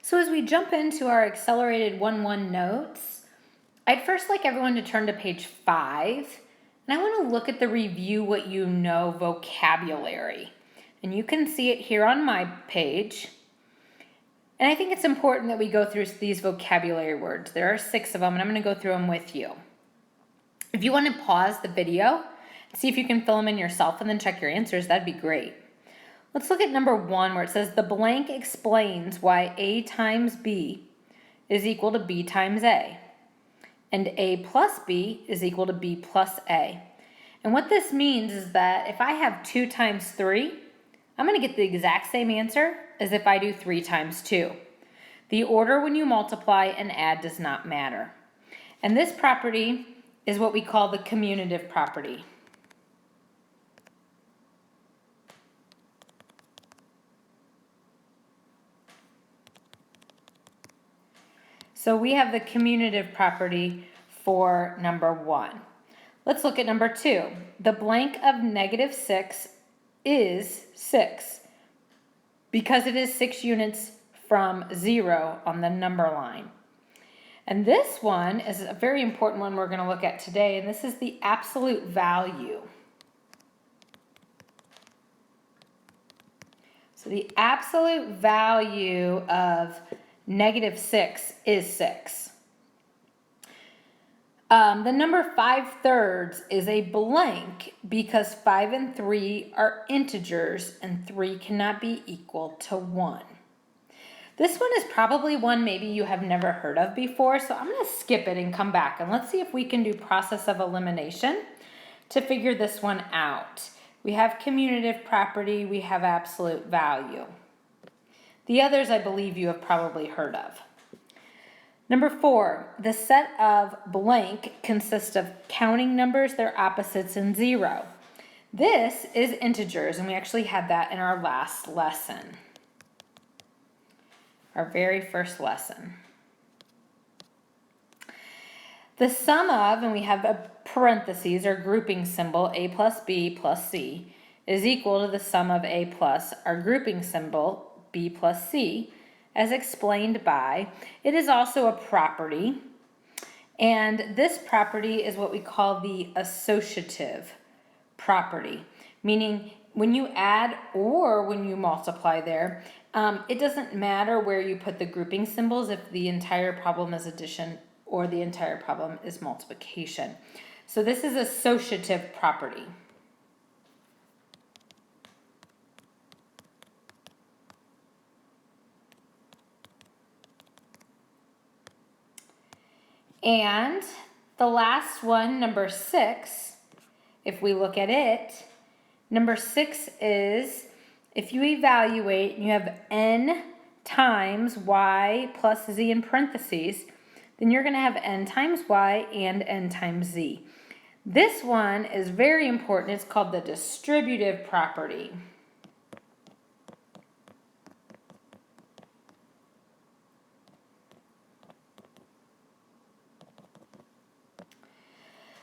So as we jump into our accelerated 1-1 notes, I'd first like everyone to turn to page 5, and I want to look at the review what you know vocabulary. And you can see it here on my page. And I think it's important that we go through these vocabulary words. There are 6 of them, and I'm going to go through them with you. If you want to pause the video, see if you can fill them in yourself and then check your answers, that'd be great. Let's look at number 1 where it says the blank explains why A times B is equal to B times A. And A plus B is equal to B plus A. And what this means is that if I have 2 times 3, I'm going to get the exact same answer as if I do 3 times 2. The order when you multiply and add does not matter. And this property is what we call the commutative property. So we have the commutative property for number 1. Let's look at number 2. The blank of -6 is 6 because it is 6 units from 0 on the number line. And this one is a very important one we're going to look at today, and this is the absolute value. So the absolute value of -6 is 6. The number 5/3 is a blank because 5 and 3 are integers and 3 cannot be equal to 1. This one is probably one maybe you have never heard of before, so I'm going to skip it and come back and let's see if we can do process of elimination to figure this one out. We have commutative property, we have absolute value. The others I believe you have probably heard of. Number 4, the set of blank consists of counting numbers, their opposites, and 0. This is integers, and we actually had that in our last lesson. Our very first lesson. The sum of, and we have a parentheses or grouping symbol, A plus B plus C, is equal to the sum of A plus our grouping symbol, B plus C, as explained by, it is also a property, and this property is what we call the associative property, meaning when you add or when you multiply there, it doesn't matter where you put the grouping symbols if the entire problem is addition or the entire problem is multiplication. So this is associative property. And the last one, number 6, if we look at it, number 6 is if you evaluate and you have n times y plus z in parentheses, then you're going to have n times y and n times z. This one is very important. It's called the distributive property.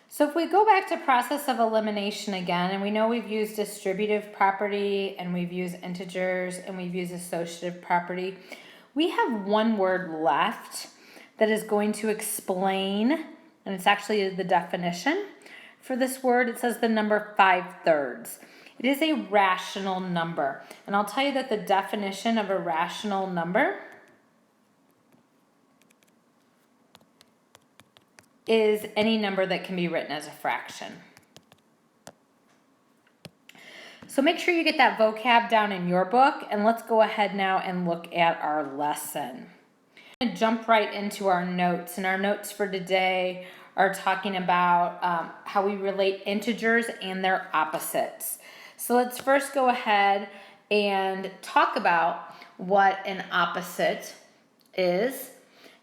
So if we go back to process of elimination again, and we know we've used distributive property, and we've used integers, and we've used associative property, we have one word left that is going to explain, and it's actually the definition for this word. It says the number 5/3. It is a rational number, and I'll tell you that the definition of a rational number is any number that can be written as a fraction. So make sure you get that vocab down in your book, and let's go ahead now and look at our lesson. I'm going to jump right into our notes, and our notes for today are talking about how we relate integers and their opposites. So let's first go ahead and talk about what an opposite is.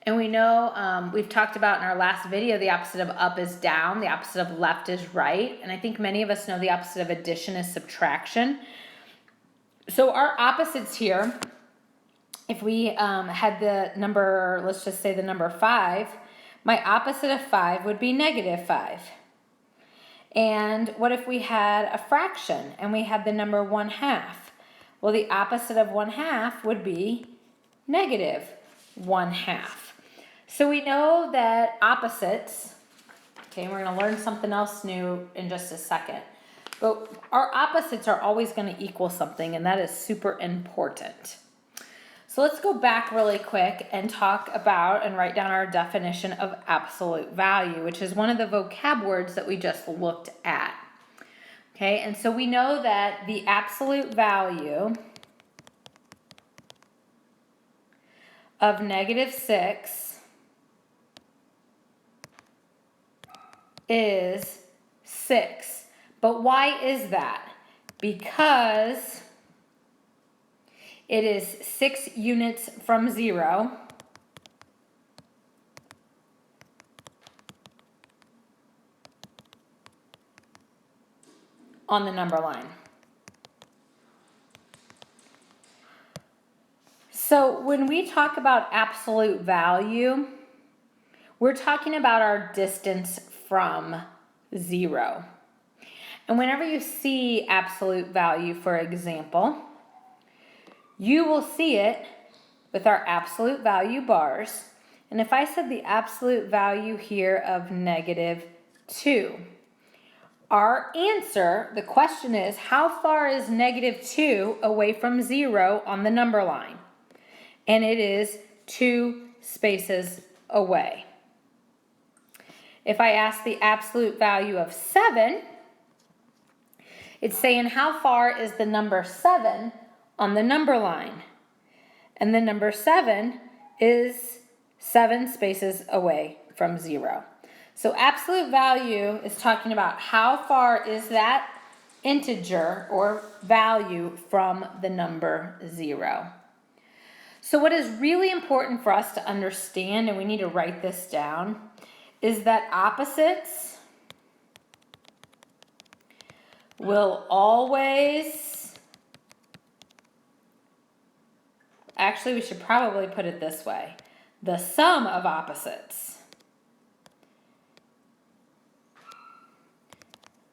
And we know, we've talked about in our last video, the opposite of up is down, the opposite of left is right, and I think many of us know the opposite of addition is subtraction. So our opposites here, if we had the number, let's just say the number 5, my opposite of 5 would be -5. And what if we had a fraction and we had the number 1/2? Well, the opposite of 1/2 would be negative 1/2. So we know that opposites, okay, we're going to learn something else new in just a second. But our opposites are always going to equal something, and that is super important. So let's go back really quick and talk about and write down our definition of absolute value, which is one of the vocab words that we just looked at. Okay, and so we know that the absolute value of -6 is 6. But why is that? Because it is 6 units from 0. On the number line. So when we talk about absolute value, we're talking about our distance from 0. And whenever you see absolute value, for example, you will see it with our absolute value bars. And if I said the absolute value here of -2, our answer, the question is, how far is -2 away from 0 on the number line? And it is 2 spaces away. If I ask the absolute value of 7, it's saying how far is the number 7 on the number line? And the number 7 is 7 spaces away from 0. So absolute value is talking about how far is that integer or value from the number 0. So what is really important for us to understand, and we need to write this down, is that opposites will always, actually we should probably put it this way, the sum of opposites.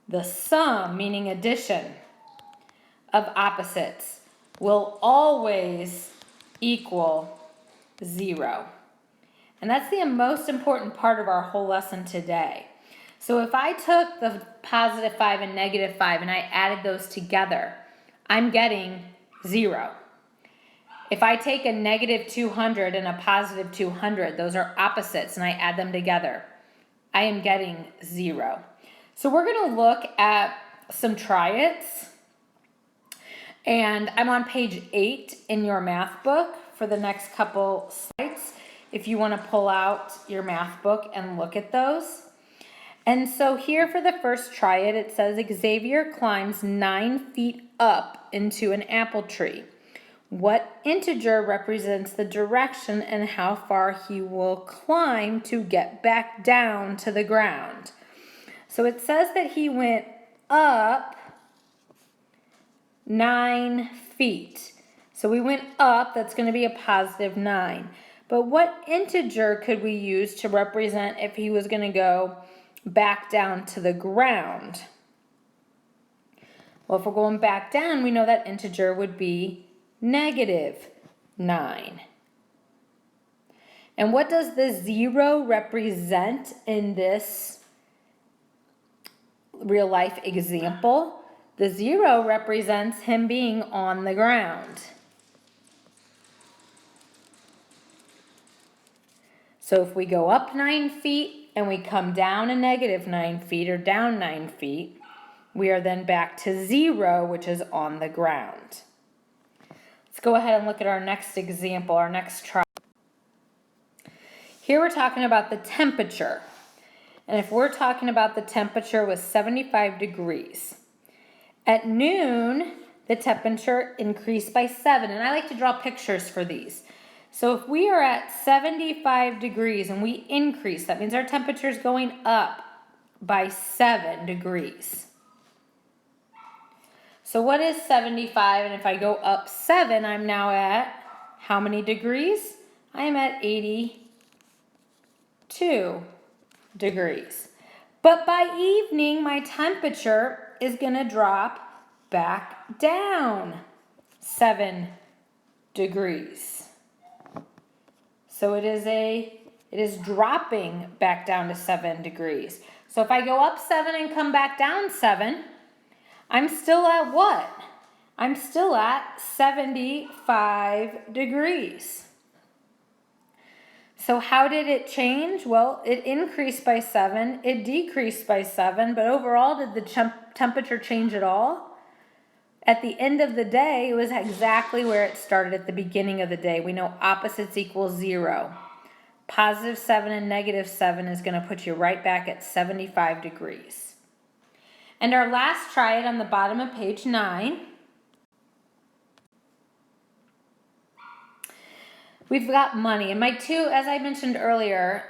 The sum, meaning addition, of opposites will always equal 0. And that's the most important part of our whole lesson today. So if I took the +5 and -5 and I added those together, I'm getting 0. If I take a -200 and a +200, those are opposites, and I add them together, I am getting 0. So we're going to look at some try-its, and I'm on page 8 in your math book for the next couple slides if you want to pull out your math book and look at those. And so here for the first try-it, it says Xavier climbs 9 feet up into an apple tree. What integer represents the direction and how far he will climb to get back down to the ground? So it says that he went up 9 feet. So we went up, that's going to be a +9. But what integer could we use to represent if he was going to go back down to the ground? Well, if we're going back down, we know that integer would be -9. And what does the 0 represent in this real life example? The 0 represents him being on the ground. So if we go up 9 feet and we come down a -9 feet or down 9 feet, we are then back to 0, which is on the ground. Let's go ahead and look at our next example, our next try. Here we're talking about the temperature. And if we're talking about the temperature was 75 degrees. At noon, the temperature increased by 7. And I like to draw pictures for these. So if we are at 75 degrees and we increase, that means our temperature is going up by 7 degrees. So what is 75? And if I go up 7, I'm now at how many degrees? I am at 82 degrees. But by evening, my temperature is going to drop back down 7 degrees. So it is dropping back down to 7 degrees. So if I go up 7 and come back down 7, I'm still at what? I'm still at 75 degrees. So how did it change? Well, it increased by 7, it decreased by 7, but overall, did the temperature change at all? At the end of the day, it was exactly where it started at the beginning of the day. We know opposites equal 0. Positive 7 and negative 7 is going to put you right back at 75 degrees. And our last try it on the bottom of page 9. We've got money. And my two, as I mentioned earlier,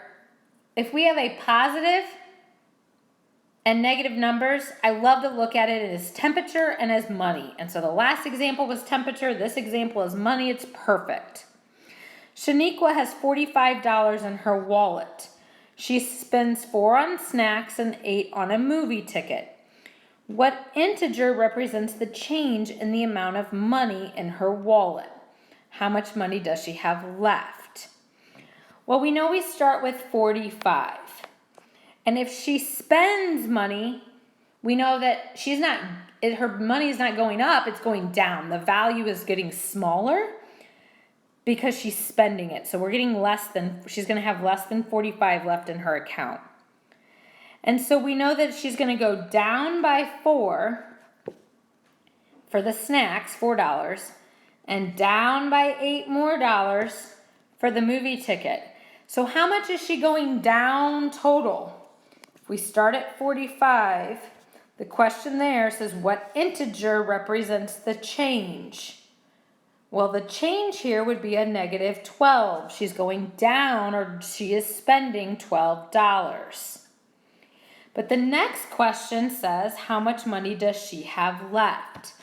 if we have a positive and negative numbers, I love to look at it as temperature and as money. And so the last example was temperature. This example is money. It's perfect. Shaniqua has $45 in her wallet. She spends 4 on snacks and 8 on a movie ticket. What integer represents the change in the amount of money in her wallet? How much money does she have left? Well, we know we start with 45. And if she spends money, we know that her money is not going up, it's going down. The value is getting smaller because she's spending it. So she's going to have less than 45 left in her account. And so we know that she's going to go down by 4 for the snacks, $4, and down by $8 more for the movie ticket. So how much is she going down total? If we start at 45, the question there says, what integer represents the change? Well, the change here would be a negative 12. She's going down, or she is spending $12. But the next question says, how much money does she have left?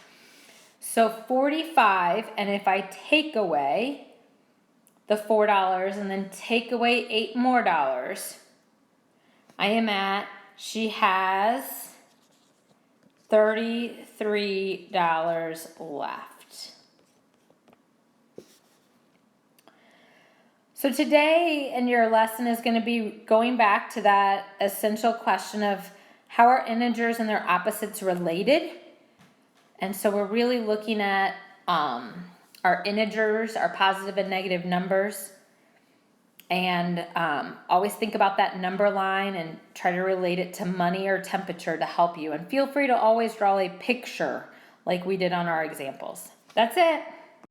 So 45, and if I take away the $4 and then take away $8 more, she has $33 left. So today in your lesson is going to be going back to that essential question of how are integers and their opposites related? And so we're really looking at our integers, our positive and negative numbers. And always think about that number line and try to relate it to money or temperature to help you. And feel free to always draw a picture like we did on our examples. That's it.